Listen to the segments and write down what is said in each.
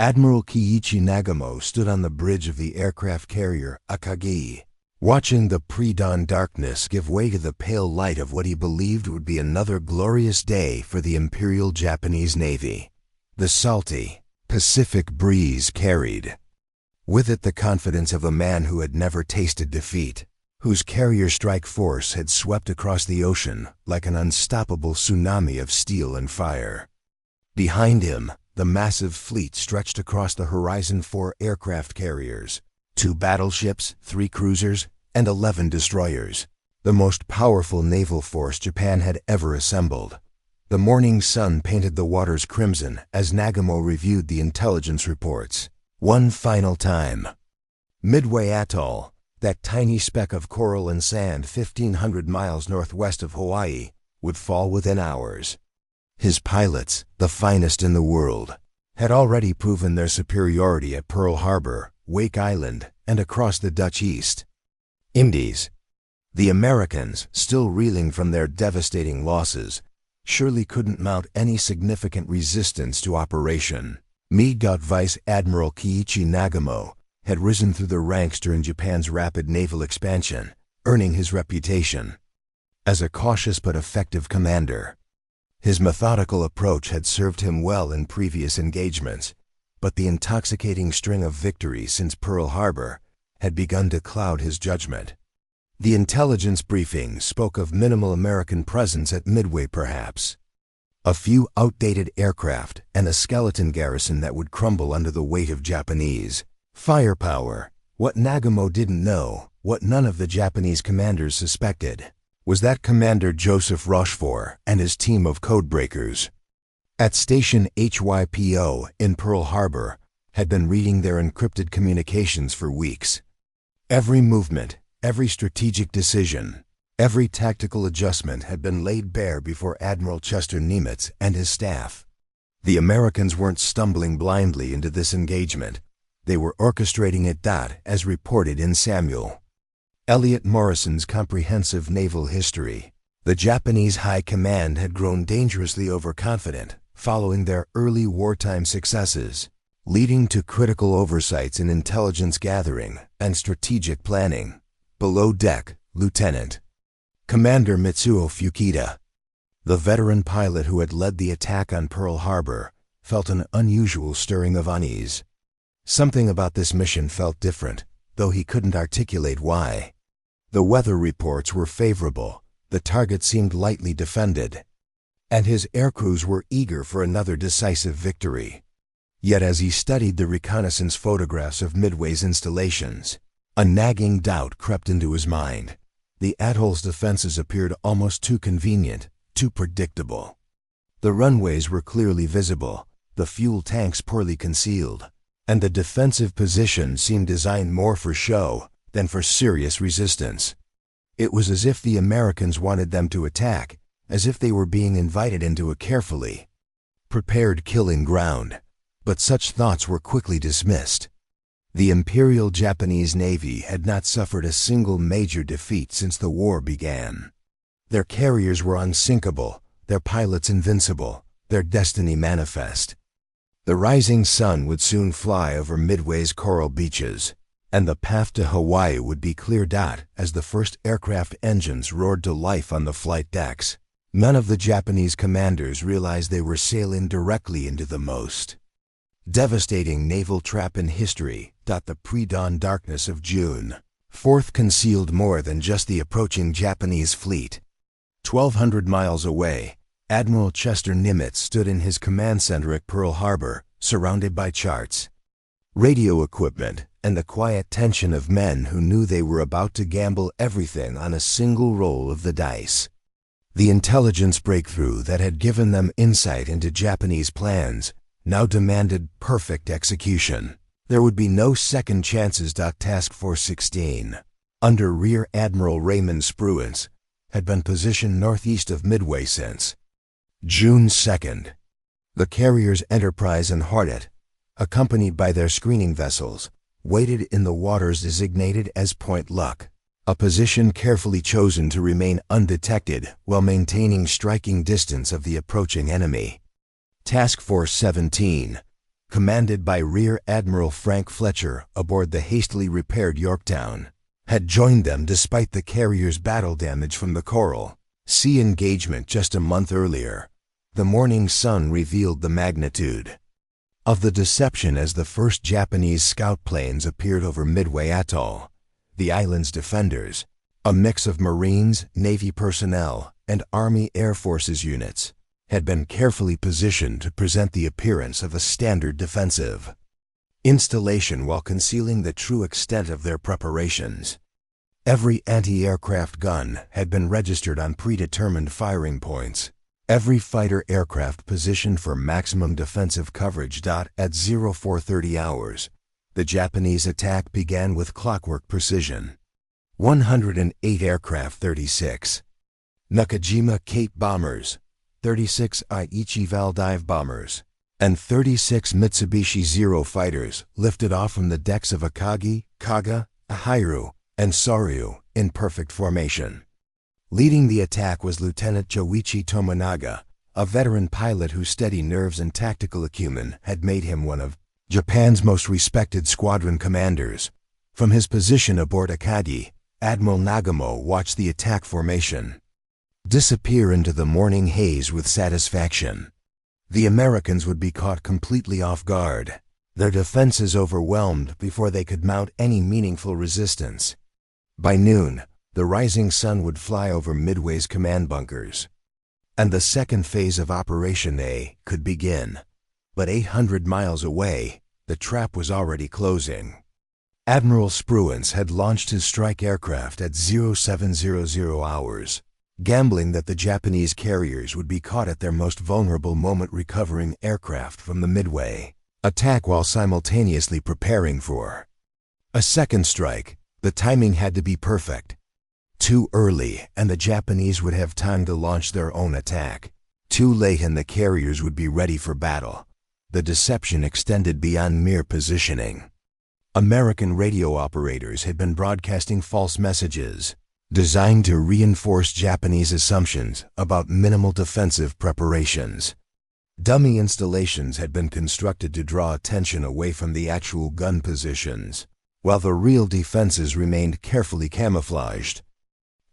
Admiral Kiichi Nagamo stood on the bridge of the aircraft carrier Akagi, watching the pre-dawn darkness give way to the pale light of what he believed would be another glorious day for the Imperial Japanese Navy. The salty, Pacific breeze carried with it the confidence of a man who had never tasted defeat, whose carrier strike force had swept across the ocean like an unstoppable tsunami of steel and fire. Behind him, the massive fleet stretched across the horizon: 4 aircraft carriers, 2 battleships, 3 cruisers, and 11 destroyers, the most powerful naval force Japan had ever assembled. The morning sun painted the waters crimson as Nagamo reviewed the intelligence reports. One final time. Midway Atoll, that tiny speck of coral and sand 1,500 miles northwest of Hawaii, would fall within hours. His pilots, the finest in the world, had already proven their superiority at Pearl Harbor, Wake Island, and across the Dutch East Indies. The Americans, still reeling from their devastating losses, surely couldn't mount any significant resistance to Operation Midway. Vice Admiral Kiichi Nagamo had risen through the ranks during Japan's rapid naval expansion, earning his reputation as a cautious but effective commander. His methodical approach had served him well in previous engagements, but the intoxicating string of victories since Pearl Harbor had begun to cloud his judgment. The intelligence briefings spoke of minimal American presence at Midway, perhaps a few outdated aircraft and a skeleton garrison that would crumble under the weight of Japanese firepower. What Nagamo didn't know, what none of the Japanese commanders suspected, was that Commander Joseph Rochefort and his team of codebreakers at Station HYPO in Pearl Harbor had been reading their encrypted communications for weeks. Every movement, every strategic decision, every tactical adjustment had been laid bare before Admiral Chester Nimitz and his staff. The Americans weren't stumbling blindly into this engagement. They were orchestrating it. As reported in Samuel Eliot Morrison's comprehensive naval history, the Japanese High Command had grown dangerously overconfident following their early wartime successes, leading to critical oversights in intelligence gathering and strategic planning. Below deck, Lieutenant Commander Mitsuo Fukita, the veteran pilot who had led the attack on Pearl Harbor, felt an unusual stirring of unease. Something about this mission felt different, though he couldn't articulate why. The weather reports were favorable, the target seemed lightly defended, and his aircrews were eager for another decisive victory. Yet as he studied the reconnaissance photographs of Midway's installations, a nagging doubt crept into his mind. The atoll's defenses appeared almost too convenient, too predictable. The runways were clearly visible, the fuel tanks poorly concealed, and the defensive position seemed designed more for show than for serious resistance. It was as if the Americans wanted them to attack, as if they were being invited into a carefully prepared killing ground. But such thoughts were quickly dismissed. The Imperial Japanese Navy had not suffered a single major defeat since the war began. Their carriers were unsinkable, their pilots invincible, their destiny manifest. The rising sun would soon fly over Midway's coral beaches, and the path to Hawaii would be clear. As the first aircraft engines roared to life on the flight decks, none of the Japanese commanders realized they were sailing directly into the most devastating naval trap in history. The pre-dawn darkness of June 4th concealed more than just the approaching Japanese fleet. 1,200 miles away, Admiral Chester Nimitz stood in his command center at Pearl Harbor, surrounded by charts, radio equipment, and the quiet tension of men who knew they were about to gamble everything on a single roll of the dice. The intelligence breakthrough that had given them insight into Japanese plans now demanded perfect execution. There would be no second chances. Task Force 16, under Rear Admiral Raymond Spruance, had been positioned northeast of Midway since June 2nd. The carriers Enterprise and Hornet, accompanied by their screening vessels, waited in the waters designated as Point Luck, a position carefully chosen to remain undetected while maintaining striking distance of the approaching enemy. Task Force 17, commanded by Rear Admiral Frank Fletcher aboard the hastily repaired Yorktown, had joined them despite the carrier's battle damage from the Coral Sea engagement just a month earlier. The morning sun revealed the magnitude of the deception as the first Japanese scout planes appeared over Midway Atoll. The island's defenders, a mix of Marines, Navy personnel, and Army Air Forces units, had been carefully positioned to present the appearance of a standard defensive installation while concealing the true extent of their preparations. Every anti-aircraft gun had been registered on predetermined firing points. Every fighter aircraft positioned for maximum defensive coverage. At 0430 hours, the Japanese attack began with clockwork precision. 108 aircraft, 36 Nakajima Cape bombers, 36 Aichi Val dive bombers, and 36 Mitsubishi Zero fighters lifted off from the decks of Akagi, Kaga, Ahairu, and Soryu in perfect formation. Leading the attack was Lieutenant Joichi Tomonaga, a veteran pilot whose steady nerves and tactical acumen had made him one of Japan's most respected squadron commanders. From his position aboard Akagi, Admiral Nagamo watched the attack formation disappear into the morning haze with satisfaction. The Americans would be caught completely off guard, their defenses overwhelmed before they could mount any meaningful resistance. By noon, the rising sun would fly over Midway's command bunkers, and the second phase of Operation A could begin. But 800 miles away, the trap was already closing. Admiral Spruance had launched his strike aircraft at 0700 hours, gambling that the Japanese carriers would be caught at their most vulnerable moment recovering aircraft from the Midway attack while simultaneously preparing for a second strike. The timing had to be perfect. Too early, and the Japanese would have time to launch their own attack. Too late, and the carriers would be ready for battle. The deception extended beyond mere positioning. American radio operators had been broadcasting false messages, designed to reinforce Japanese assumptions about minimal defensive preparations. Dummy installations had been constructed to draw attention away from the actual gun positions, while the real defenses remained carefully camouflaged.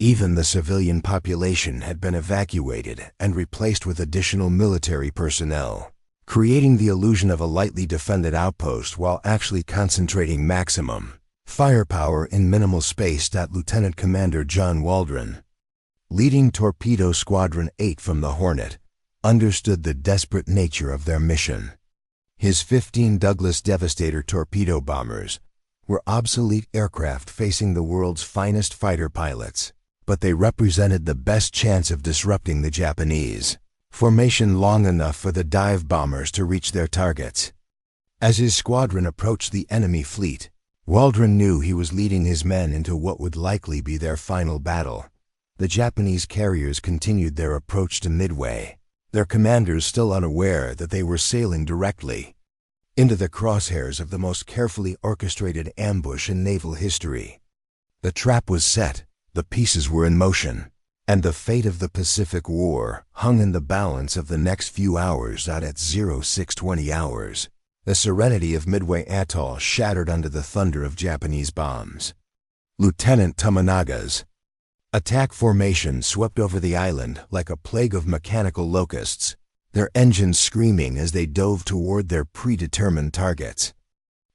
Even the civilian population had been evacuated and replaced with additional military personnel, creating the illusion of a lightly defended outpost while actually concentrating maximum firepower in minimal space. Lieutenant Commander John Waldron, leading Torpedo Squadron 8 from the Hornet, understood the desperate nature of their mission. His 15 Douglas Devastator torpedo bombers were obsolete aircraft facing the world's finest fighter pilots, but they represented the best chance of disrupting the Japanese formation long enough for the dive bombers to reach their targets. As his squadron approached the enemy fleet, Waldron knew he was leading his men into what would likely be their final battle. The Japanese carriers continued their approach to Midway, their commanders still unaware that they were sailing directly into the crosshairs of the most carefully orchestrated ambush in naval history. The trap was set, the pieces were in motion, and the fate of the Pacific War hung in the balance of the next few hours. At 0620 hours, the serenity of Midway Atoll shattered under the thunder of Japanese bombs. Lieutenant Tomonaga's attack formation swept over the island like a plague of mechanical locusts, their engines screaming as they dove toward their predetermined targets.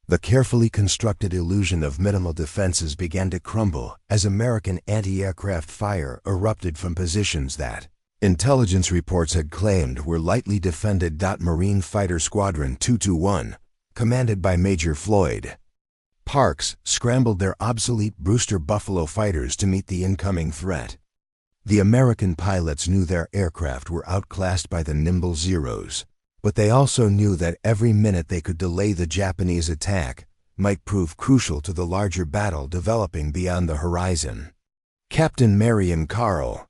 The carefully constructed illusion of minimal defenses began to crumble as American anti-aircraft fire erupted from positions that intelligence reports had claimed were lightly defended. Marine Fighter Squadron 221, commanded by Major Floyd Parks, scrambled their obsolete Brewster Buffalo fighters to meet the incoming threat. The American pilots knew their aircraft were outclassed by the nimble Zeros, but they also knew that every minute they could delay the Japanese attack might prove crucial to the larger battle developing beyond the horizon. Captain Marion Carl,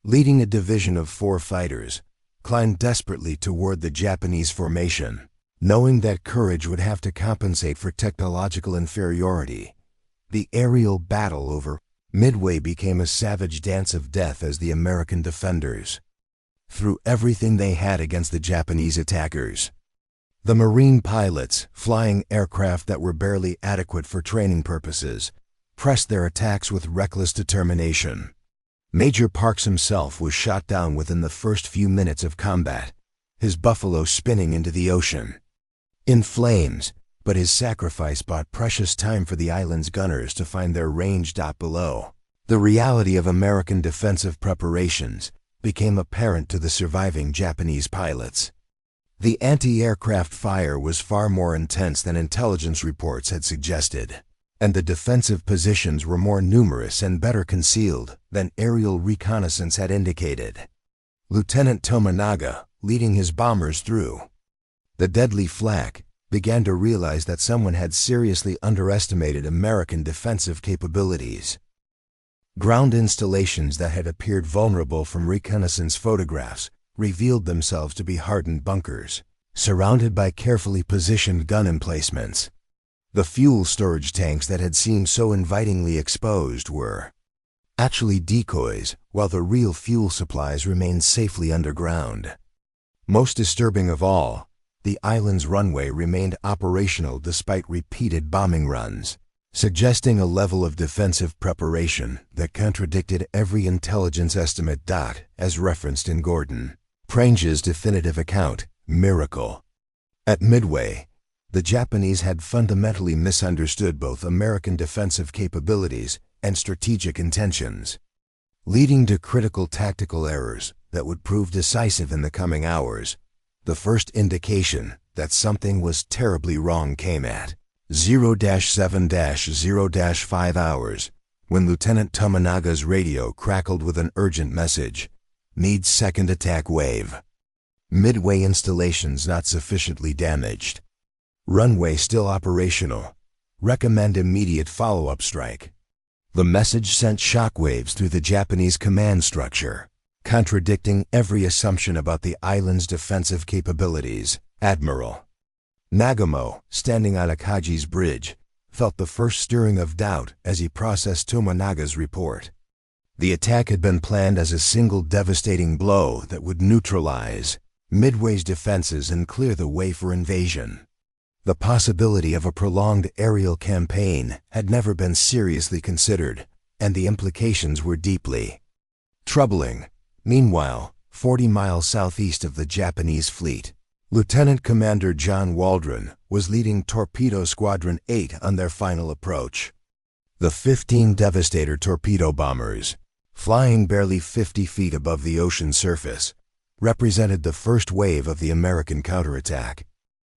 leading a division of 4 fighters, climbed desperately toward the Japanese formation, knowing that courage would have to compensate for technological inferiority. The aerial battle over Midway became a savage dance of death as the American defenders threw everything they had against the Japanese attackers. The Marine pilots, flying aircraft that were barely adequate for training purposes, pressed their attacks with reckless determination. Major Parks himself was shot down within the first few minutes of combat, his buffalo spinning into the ocean. In flames, but his sacrifice bought precious time for the island's gunners to find their range dot below. The reality of American defensive preparations became apparent to the surviving Japanese pilots. The anti-aircraft fire was far more intense than intelligence reports had suggested, and the defensive positions were more numerous and better concealed than aerial reconnaissance had indicated. Lieutenant Tominaga, leading his bombers through the deadly flak, began to realize that someone had seriously underestimated American defensive capabilities. Ground installations that had appeared vulnerable from reconnaissance photographs revealed themselves to be hardened bunkers, surrounded by carefully positioned gun emplacements. The fuel storage tanks that had seemed so invitingly exposed were actually decoys, while the real fuel supplies remained safely underground. Most disturbing of all, the island's runway remained operational despite repeated bombing runs, suggesting a level of defensive preparation that contradicted every intelligence estimate. As referenced in Gordon Prange's definitive account, Miracle. At Midway, the Japanese had fundamentally misunderstood both American defensive capabilities and strategic intentions, leading to critical tactical errors that would prove decisive in the coming hours. The first indication that something was terribly wrong came at 0-7-0-5 hours, when Lieutenant Tominaga's radio crackled with an urgent message: "Needs second attack wave. Midway installations not sufficiently damaged. Runway still operational. Recommend immediate follow-up strike." The message sent shockwaves through the Japanese command structure, contradicting every assumption about the island's defensive capabilities. Admiral Nagamo, standing on Akaji's bridge, felt the first stirring of doubt as he processed Tominaga's report. The attack had been planned as a single devastating blow that would neutralize Midway's defenses and clear the way for invasion. The possibility of a prolonged aerial campaign had never been seriously considered, and the implications were deeply troubling. Meanwhile, 40 miles southeast of the Japanese fleet, Lieutenant Commander John Waldron was leading Torpedo Squadron 8 on their final approach. The 15 Devastator torpedo bombers, flying barely 50 feet above the ocean surface, represented the first wave of the American counterattack.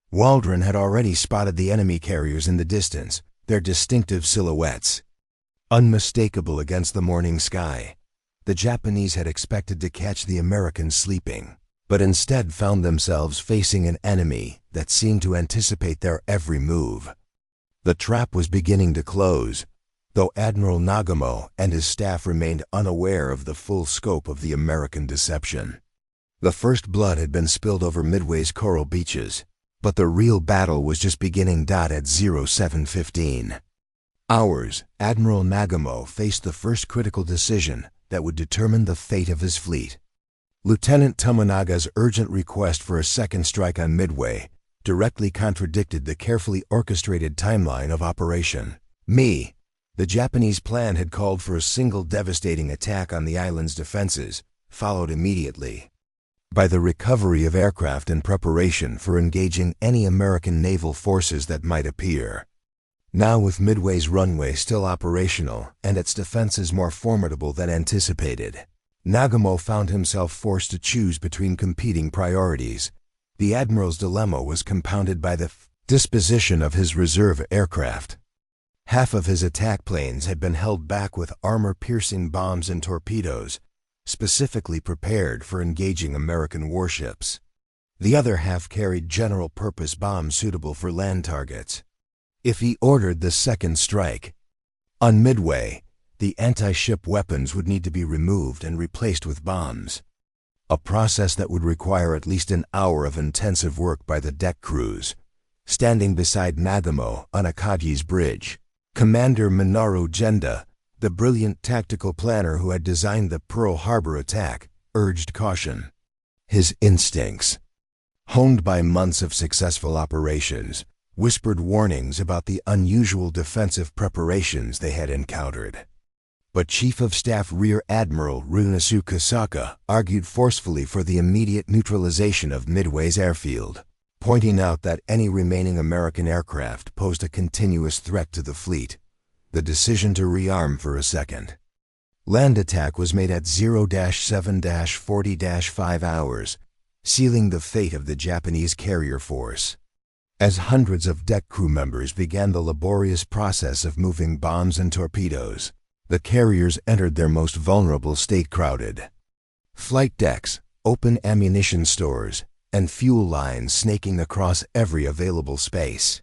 Waldron had already spotted the enemy carriers in the distance, their distinctive silhouettes unmistakable against the morning sky. The Japanese had expected to catch the Americans sleeping, but instead found themselves facing an enemy that seemed to anticipate their every move. The trap was beginning to close, though Admiral Nagamo and his staff remained unaware of the full scope of the American deception. The first blood had been spilled over Midway's coral beaches, but the real battle was just beginning. At 07:15 hours, Admiral Nagamo faced the first critical decision that would determine the fate of his fleet. Lieutenant Tominaga's urgent request for a second strike on Midway directly contradicted the carefully orchestrated timeline of Operation Me. The Japanese plan had called for a single devastating attack on the island's defenses, followed immediately by the recovery of aircraft in preparation for engaging any American naval forces that might appear. Now, with Midway's runway still operational and its defenses more formidable than anticipated, Nagamo found himself forced to choose between competing priorities. The Admiral's dilemma was compounded by the disposition of his reserve aircraft. Half of his attack planes had been held back with armor-piercing bombs and torpedoes, specifically prepared for engaging American warships. The other half carried general-purpose bombs suitable for land targets. If he ordered the second strike on Midway, the anti-ship weapons would need to be removed and replaced with bombs, a process that would require at least an hour of intensive work by the deck crews. Standing beside Nagamo on Akaji's bridge, Commander Minoru Genda, the brilliant tactical planner who had designed the Pearl Harbor attack, urged caution. His instincts honed by months of successful operations, whispered warnings about the unusual defensive preparations they had encountered. But Chief of Staff Rear Admiral Runosu Kosaka argued forcefully for the immediate neutralization of Midway's airfield, pointing out that any remaining American aircraft posed a continuous threat to the fleet. The decision to rearm for a second land attack was made at 0-7-40-5 hours, sealing the fate of the Japanese carrier force. As hundreds of deck crew members began the laborious process of moving bombs and torpedoes, the carriers entered their most vulnerable state crowded. Flight decks, open ammunition stores, and fuel lines snaking across every available space.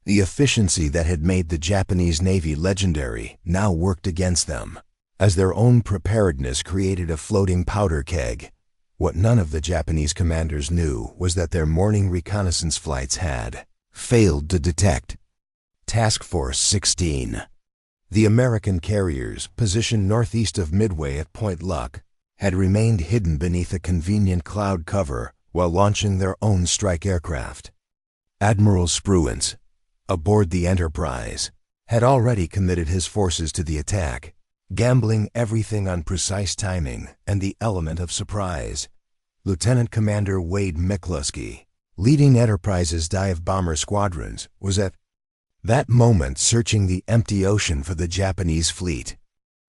The efficiency that had made the Japanese Navy legendary now worked against them, as their own preparedness created a floating powder keg. What none of the Japanese commanders knew was that their morning reconnaissance flights had failed to detect Task Force 16. The American carriers, positioned northeast of Midway at Point Luck, had remained hidden beneath a convenient cloud cover while launching their own strike aircraft. Admiral Spruance, aboard the Enterprise, had already committed his forces to the attack, gambling everything on precise timing and the element of surprise. Lieutenant Commander Wade McCluskey, leading Enterprise's dive bomber squadrons, was at that moment searching the empty ocean for the Japanese fleet.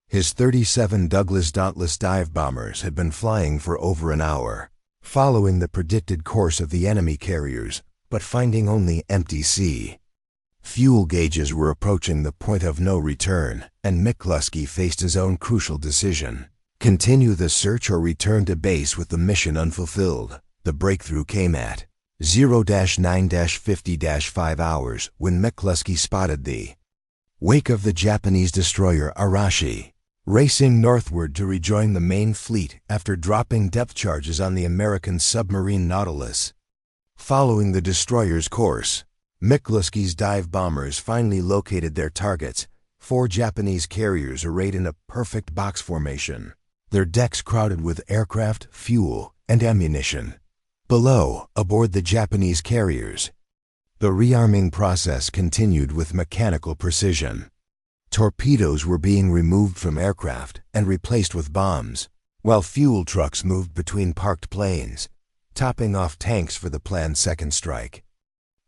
His 37 Douglas Dauntless dive bombers had been flying for over an hour, following the predicted course of the enemy carriers, but finding only empty sea. Fuel gauges were approaching the point of no return, and McCluskey faced his own crucial decision: continue the search or return to base with the mission unfulfilled. The breakthrough came at 0-9-50-5 hours when McCluskey spotted the wake of the Japanese destroyer Arashi, racing northward to rejoin the main fleet after dropping depth charges on the American submarine Nautilus. Following the destroyer's course, McCluskey's dive bombers finally located their targets, 4 Japanese carriers arrayed in a perfect box formation, their decks crowded with aircraft, fuel, and ammunition. Below, aboard the Japanese carriers, the rearming process continued with mechanical precision. Torpedoes were being removed from aircraft and replaced with bombs, while fuel trucks moved between parked planes, topping off tanks for the planned second strike.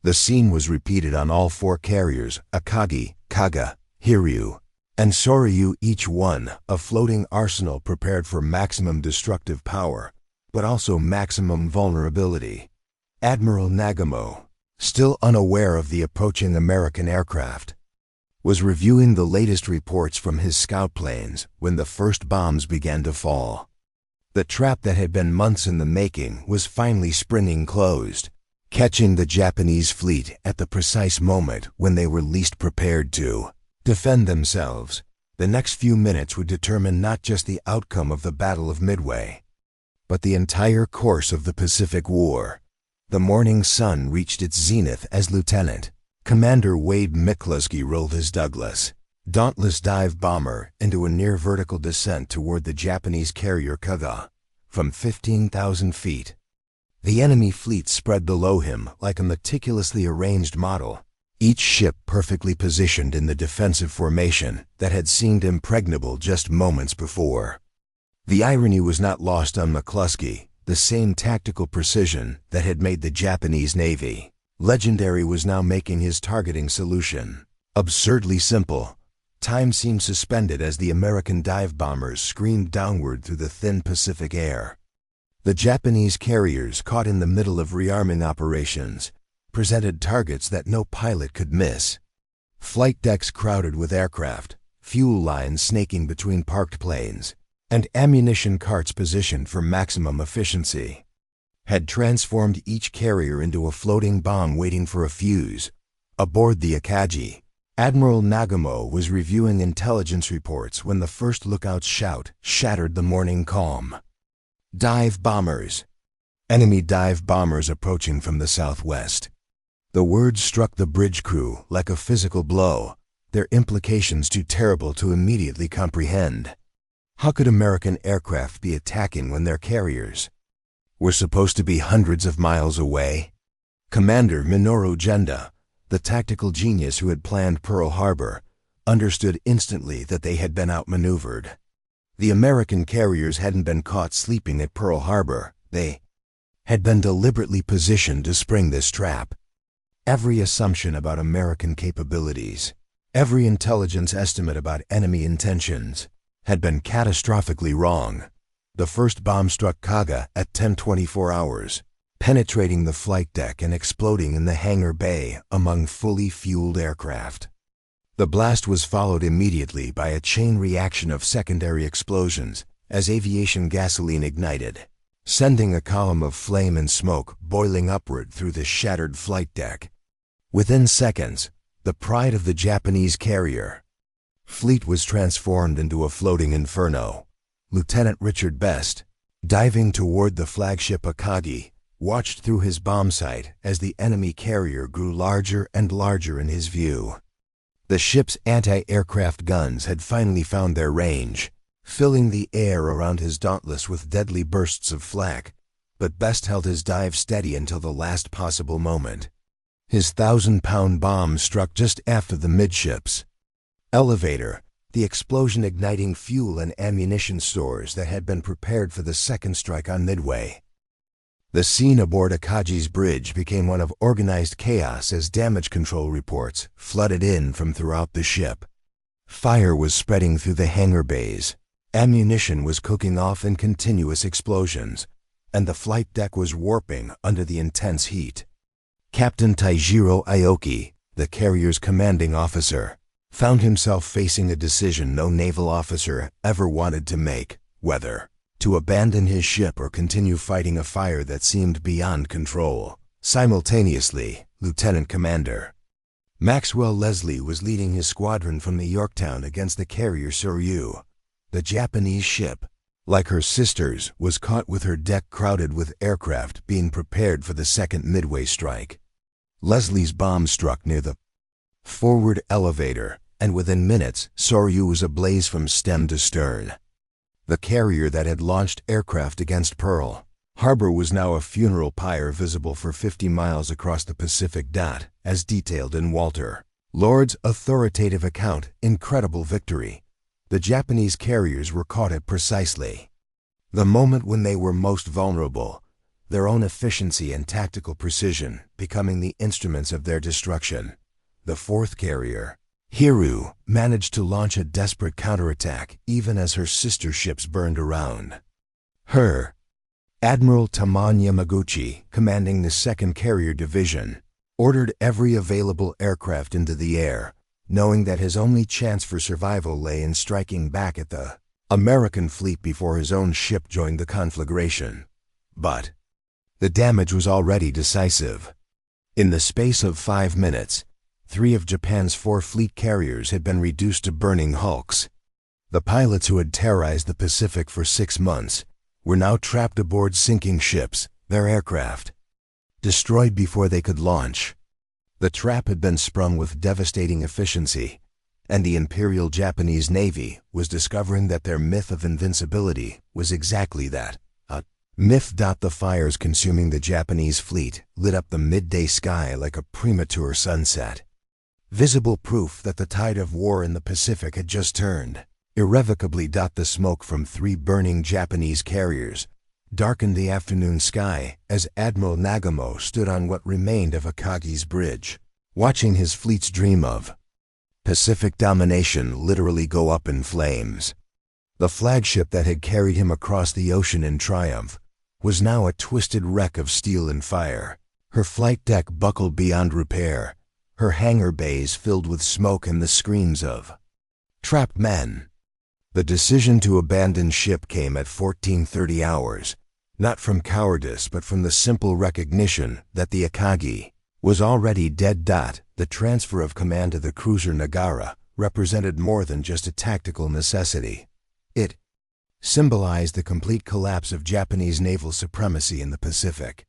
The scene was repeated on all 4 carriers, Akagi, Kaga, Hiryu, and Soryu, each one a floating arsenal prepared for maximum destructive power, but also maximum vulnerability. Admiral Nagamo, still unaware of the approaching American aircraft, was reviewing the latest reports from his scout planes when the first bombs began to fall. The trap that had been months in the making was finally springing closed, catching the Japanese fleet at the precise moment when they were least prepared to defend themselves. The next few minutes would determine not just the outcome of the Battle of Midway, but the entire course of the Pacific War. The morning sun reached its zenith as Lieutenant Commander Wade McCluskey rolled his Douglas Dauntless dive bomber into a near-vertical descent toward the Japanese carrier Kaga from 15,000 feet. The enemy fleet spread below him like a meticulously arranged model, each ship perfectly positioned in the defensive formation that had seemed impregnable just moments before. The irony was not lost on McCluskey. The same tactical precision that had made the Japanese Navy legendary was now making his targeting solution absurdly simple. Time seemed suspended as the American dive bombers screamed downward through the thin Pacific air. The Japanese carriers, caught in the middle of rearming operations, presented targets that no pilot could miss. Flight decks crowded with aircraft, fuel lines snaking between parked planes, and ammunition carts positioned for maximum efficiency, had transformed each carrier into a floating bomb waiting for a fuse. Aboard the Akagi, Admiral Nagamo was reviewing intelligence reports when the first lookout's shout shattered the morning calm. Dive bombers! Enemy dive bombers approaching from the southwest. The words struck the bridge crew like a physical blow, their implications too terrible to immediately comprehend. How could American aircraft be attacking when their carriers were supposed to be hundreds of miles away? Commander Minoru Genda, the tactical genius who had planned Pearl Harbor, understood instantly that they had been outmaneuvered. The American carriers hadn't been caught sleeping at Pearl Harbor. They had been deliberately positioned to spring this trap. Every assumption about American capabilities, every intelligence estimate about enemy intentions, had been catastrophically wrong. The first bomb struck Kaga at 10:24 hours, penetrating the flight deck and exploding in the hangar bay among fully fueled aircraft. The blast was followed immediately by a chain reaction of secondary explosions as aviation gasoline ignited, sending a column of flame and smoke boiling upward through the shattered flight deck. Within seconds, the pride of the Japanese carrier fleet was transformed into a floating inferno. Lieutenant Richard Best, diving toward the flagship Akagi, watched through his bomb sight as the enemy carrier grew larger and larger in his view. The ship's anti-aircraft guns had finally found their range, filling the air around his Dauntless with deadly bursts of flak, but Best held his dive steady until the last possible moment. His 1,000-pound bomb struck just after the midships elevator, the explosion igniting fuel and ammunition stores that had been prepared for the second strike on Midway. The scene aboard Akagi's bridge became one of organized chaos as damage control reports flooded in from throughout the ship. Fire was spreading through the hangar bays, ammunition was cooking off in continuous explosions, and the flight deck was warping under the intense heat. Captain Taijiro Aoki, the carrier's commanding officer, found himself facing a decision no naval officer ever wanted to make: whether to abandon his ship or continue fighting a fire that seemed beyond control. Simultaneously, Lieutenant Commander Maxwell Leslie was leading his squadron from the Yorktown against the carrier Soryu. The Japanese ship, like her sisters, was caught with her deck crowded with aircraft being prepared for the second Midway strike. Leslie's bomb struck near the forward elevator, and within minutes, Soryu was ablaze from stem to stern. The carrier that had launched aircraft against Pearl Harbor was now a funeral pyre visible for 50 miles across the Pacific. As detailed in Walter Lord's authoritative account, Incredible Victory, the Japanese carriers were caught at precisely the moment when they were most vulnerable, their own efficiency and tactical precision becoming the instruments of their destruction. The fourth carrier, Hiru, managed to launch a desperate counterattack even as her sister ships burned around her. Admiral Taman Yamaguchi, commanding the 2nd Carrier Division, ordered every available aircraft into the air, knowing that his only chance for survival lay in striking back at the American fleet before his own ship joined the conflagration. But the damage was already decisive. In the space of 5 minutes, 3 of Japan's 4 fleet carriers had been reduced to burning hulks. The pilots who had terrorized the Pacific for 6 months were now trapped aboard sinking ships, their aircraft destroyed before they could launch. The trap had been sprung with devastating efficiency, and the Imperial Japanese Navy was discovering that their myth of invincibility was exactly that, a myth. The fires consuming the Japanese fleet lit up the midday sky like a premature sunset. Visible proof that the tide of war in the Pacific had just turned. Irrevocably, the smoke from 3 burning Japanese carriers darkened the afternoon sky as Admiral Nagamo stood on what remained of Akagi's bridge, watching his fleet's dream of Pacific domination literally go up in flames. The flagship that had carried him across the ocean in triumph was now a twisted wreck of steel and fire, her flight deck buckled beyond repair, her hangar bays filled with smoke and the screams of trapped men. The decision to abandon ship came at 14:30 hours, not from cowardice but from the simple recognition that the Akagi was already dead. The transfer of command to the cruiser Nagara represented more than just a tactical necessity. It symbolized the complete collapse of Japanese naval supremacy in the Pacific.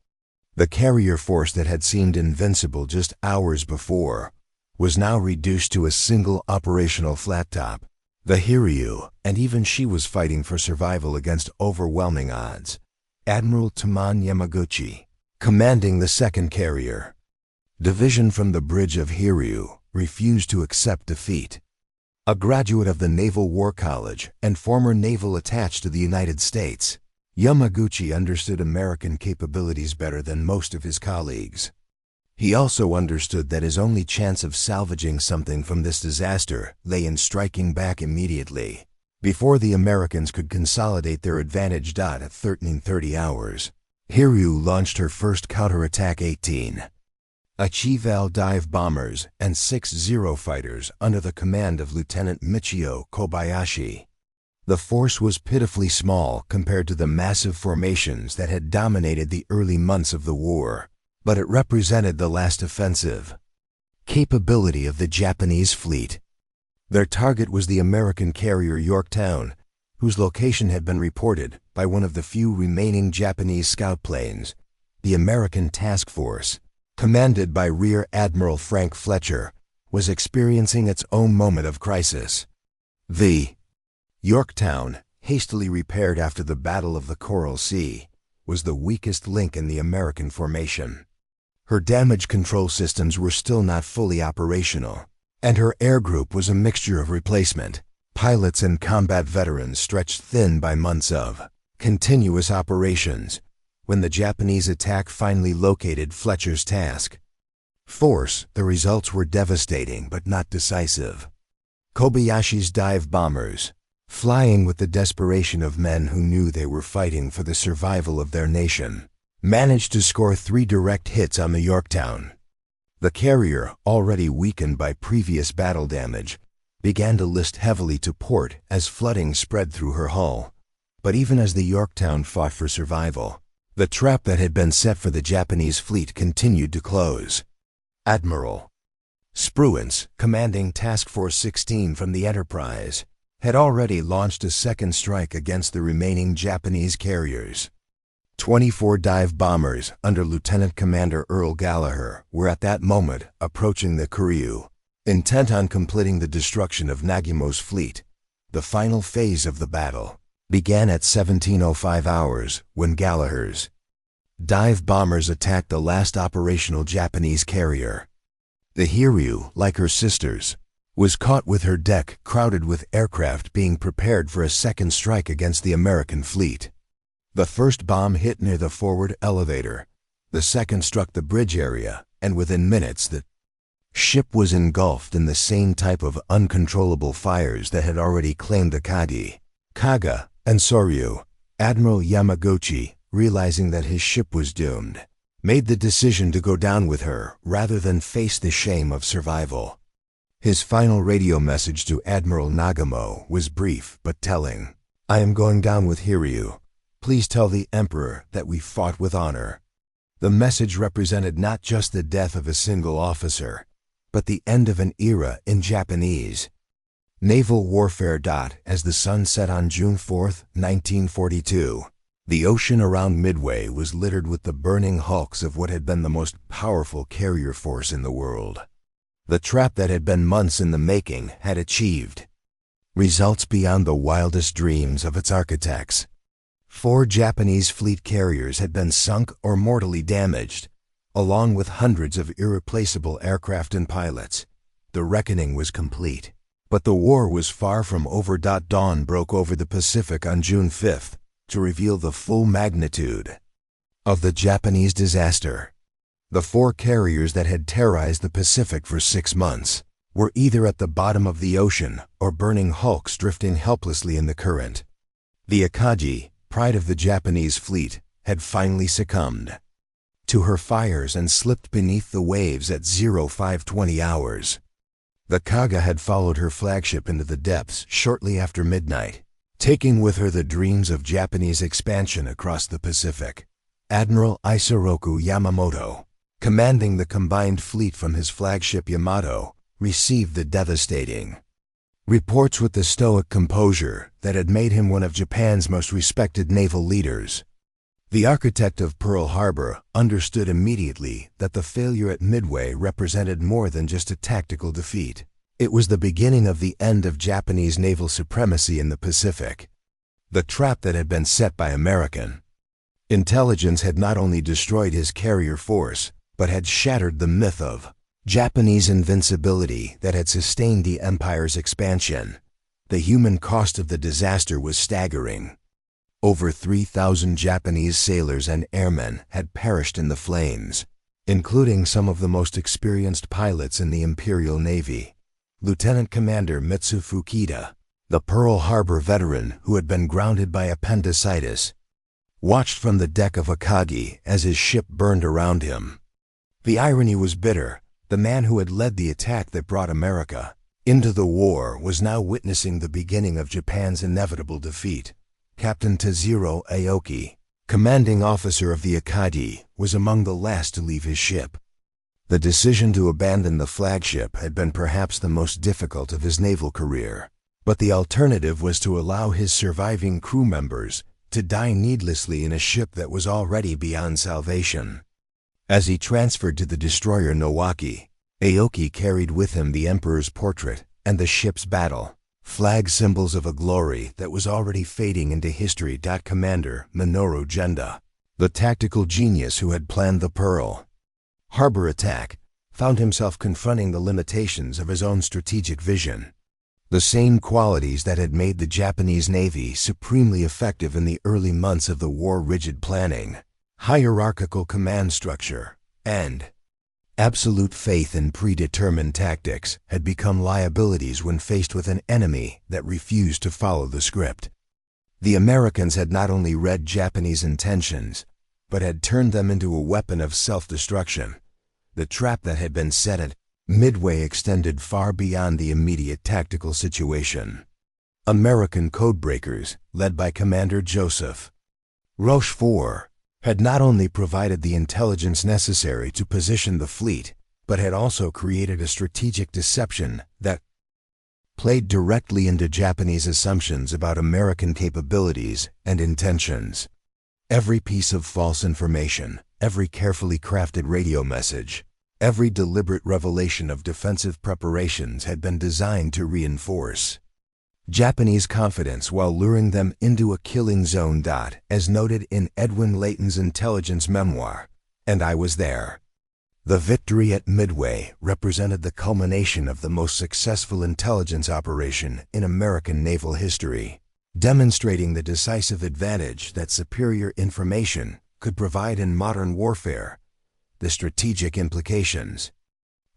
The carrier force that had seemed invincible just hours before was now reduced to a single operational flat top, the Hiryu, and even she was fighting for survival against overwhelming odds. Admiral Taman Yamaguchi, commanding the second carrier. Division from the bridge of Hiryu, refused to accept defeat. A graduate of the Naval War College and former naval attached to the United States, Yamaguchi understood American capabilities better than most of his colleagues. He also understood that his only chance of salvaging something from this disaster lay in striking back immediately, before the Americans could consolidate their advantage. At 1330 hours, Hiryu launched her first counterattack 18 Achival dive bombers and 6 Zero fighters under the command of Lieutenant Michio Kobayashi. The force was pitifully small compared to the massive formations that had dominated the early months of the war, but it represented the last offensive capability of the Japanese fleet. Their target was the American carrier Yorktown, whose location had been reported by one of the few remaining Japanese scout planes, the American Task Force, commanded by Rear Admiral Frank Fletcher, was experiencing its own moment of crisis. The Yorktown, hastily repaired after the Battle of the Coral Sea, was the weakest link in the American formation. Her damage control systems were still not fully operational, and her air group was a mixture of replacement pilots and combat veterans stretched thin by months of continuous operations. When the Japanese attack finally located Fletcher's task force, the results were devastating but not decisive. Kobayashi's dive bombers, flying with the desperation of men who knew they were fighting for the survival of their nation, managed to score 3 direct hits on the Yorktown. The carrier, already weakened by previous battle damage, began to list heavily to port as flooding spread through her hull. But even as the Yorktown fought for survival, the trap that had been set for the Japanese fleet continued to close. Admiral Spruance, commanding Task Force 16 from the Enterprise, had already launched a second strike against the remaining Japanese carriers. 24 dive bombers under Lieutenant Commander Earl Gallagher were at that moment approaching the Kuryu, intent on completing the destruction of Nagumo's fleet. The final phase of the battle began at 17:05 hours when Gallagher's dive bombers attacked the last operational Japanese carrier. The Hiryu, like her sisters, was caught with her deck crowded with aircraft being prepared for a second strike against the American fleet. The first bomb hit near the forward elevator. The second struck the bridge area, and within minutes the ship was engulfed in the same type of uncontrollable fires that had already claimed Akagi, Kaga, and Soryu. Admiral Yamaguchi, realizing that his ship was doomed, made the decision to go down with her rather than face the shame of survival. His final radio message to Admiral Nagumo was brief but telling. "I am going down with Hiryu. Please tell the Emperor that we fought with honor." The message represented not just the death of a single officer, but the end of an era in Japanese naval warfare. As the sun set on June 4, 1942, the ocean around Midway was littered with the burning hulks of what had been the most powerful carrier force in the world. The trap that had been months in the making had achieved results beyond the wildest dreams of its architects. 4 Japanese fleet carriers had been sunk or mortally damaged, along with hundreds of irreplaceable aircraft and pilots. The reckoning was complete. But the war was far from over. Dawn broke over the Pacific on June 5 to reveal the full magnitude of the Japanese disaster. The 4 carriers that had terrorized the Pacific for 6 months were either at the bottom of the ocean or burning hulks drifting helplessly in the current. The Akagi, pride of the Japanese fleet, had finally succumbed to her fires and slipped beneath the waves at 05:20 hours. The Kaga had followed her flagship into the depths shortly after midnight, taking with her the dreams of Japanese expansion across the Pacific. Admiral Isoroku Yamamoto, commanding the combined fleet from his flagship Yamato, received the devastating reports with the stoic composure that had made him one of Japan's most respected naval leaders. The architect of Pearl Harbor understood immediately that the failure at Midway represented more than just a tactical defeat. It was the beginning of the end of Japanese naval supremacy in the Pacific. The trap that had been set by American Intelligence had not only destroyed his carrier force, but had shattered the myth of Japanese invincibility that had sustained the empire's expansion. The human cost of the disaster was staggering. Over 3,000 Japanese sailors and airmen had perished in the flames, including some of the most experienced pilots in the Imperial Navy. Lieutenant Commander Mitsu Fukita, the Pearl Harbor veteran who had been grounded by appendicitis, watched from the deck of Akagi as his ship burned around him. The irony was bitter. The man who had led the attack that brought America into the war was now witnessing the beginning of Japan's inevitable defeat. Captain Taziro Aoki, commanding officer of the Akagi, was among the last to leave his ship. The decision to abandon the flagship had been perhaps the most difficult of his naval career, but the alternative was to allow his surviving crew members to die needlessly in a ship that was already beyond salvation. As he transferred to the destroyer Nowaki, Aoki carried with him the Emperor's portrait and the ship's battle flag, symbols of a glory that was already fading into history. Commander Minoru Genda, the tactical genius who had planned the Pearl Harbor attack, found himself confronting the limitations of his own strategic vision. The same qualities that had made the Japanese Navy supremely effective in the early months of the war, rigid planning, hierarchical command structure, and absolute faith in predetermined tactics, had become liabilities when faced with an enemy that refused to follow the script. The Americans had not only read Japanese intentions, but had turned them into a weapon of self-destruction. The trap that had been set at Midway extended far beyond the immediate tactical situation. American codebreakers, led by Commander Joseph Rochefort, had not only provided the intelligence necessary to position the fleet, but had also created a strategic deception that played directly into Japanese assumptions about American capabilities and intentions. Every piece of false information, every carefully crafted radio message, every deliberate revelation of defensive preparations had been designed to reinforce Japanese confidence while luring them into a killing zone. As noted in Edwin Layton's intelligence memoir, "And I Was There," the victory at Midway represented the culmination of the most successful intelligence operation in American naval history, demonstrating the decisive advantage that superior information could provide in modern warfare. The strategic implications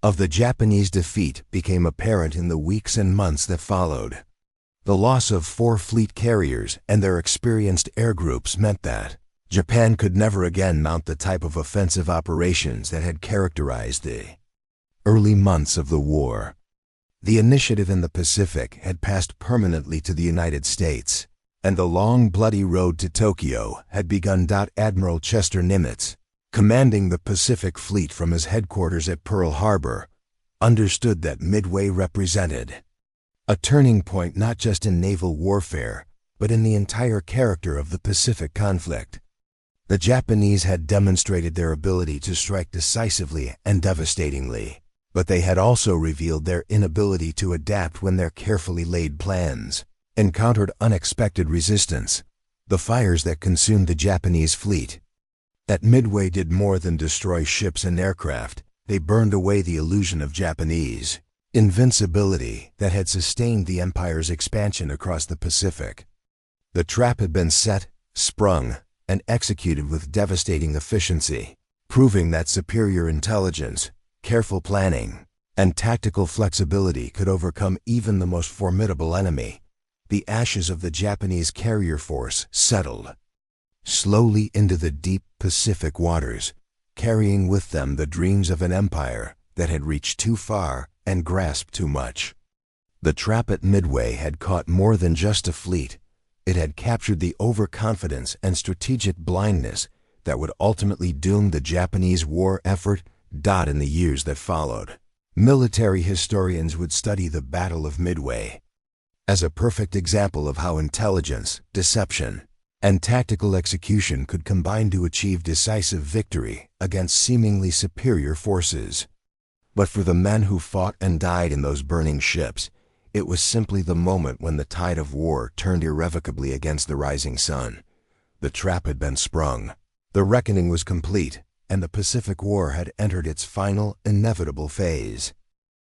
of the Japanese defeat became apparent in the weeks and months that followed. The loss of 4 fleet carriers and their experienced air groups meant that Japan could never again mount the type of offensive operations that had characterized the early months of the war. The initiative in the Pacific had passed permanently to the United States, and the long, bloody road to Tokyo had begun. Admiral Chester Nimitz, commanding the Pacific Fleet from his headquarters at Pearl Harbor, understood that Midway represented a turning point not just in naval warfare, but in the entire character of the Pacific conflict. The Japanese had demonstrated their ability to strike decisively and devastatingly, but they had also revealed their inability to adapt when their carefully laid plans encountered unexpected resistance. The fires that consumed the Japanese fleet at Midway did more than destroy ships and aircraft. They burned away the illusion of Japanese invincibility that had sustained the empire's expansion across the Pacific. The trap had been set, sprung, and executed with devastating efficiency, proving that superior intelligence, careful planning, and tactical flexibility could overcome even the most formidable enemy. The ashes of the Japanese carrier force settled slowly into the deep Pacific waters, carrying with them the dreams of an empire that had reached too far and grasped too much. The trap at Midway had caught more than just a fleet. It had captured the overconfidence and strategic blindness that would ultimately doom the Japanese war effort. In the years that followed, military historians would study the Battle of Midway as a perfect example of how intelligence, deception, and tactical execution could combine to achieve decisive victory against seemingly superior forces. But for the men who fought and died in those burning ships, it was simply the moment when the tide of war turned irrevocably against the rising sun. The trap had been sprung. The reckoning was complete, and the Pacific War had entered its final, inevitable phase.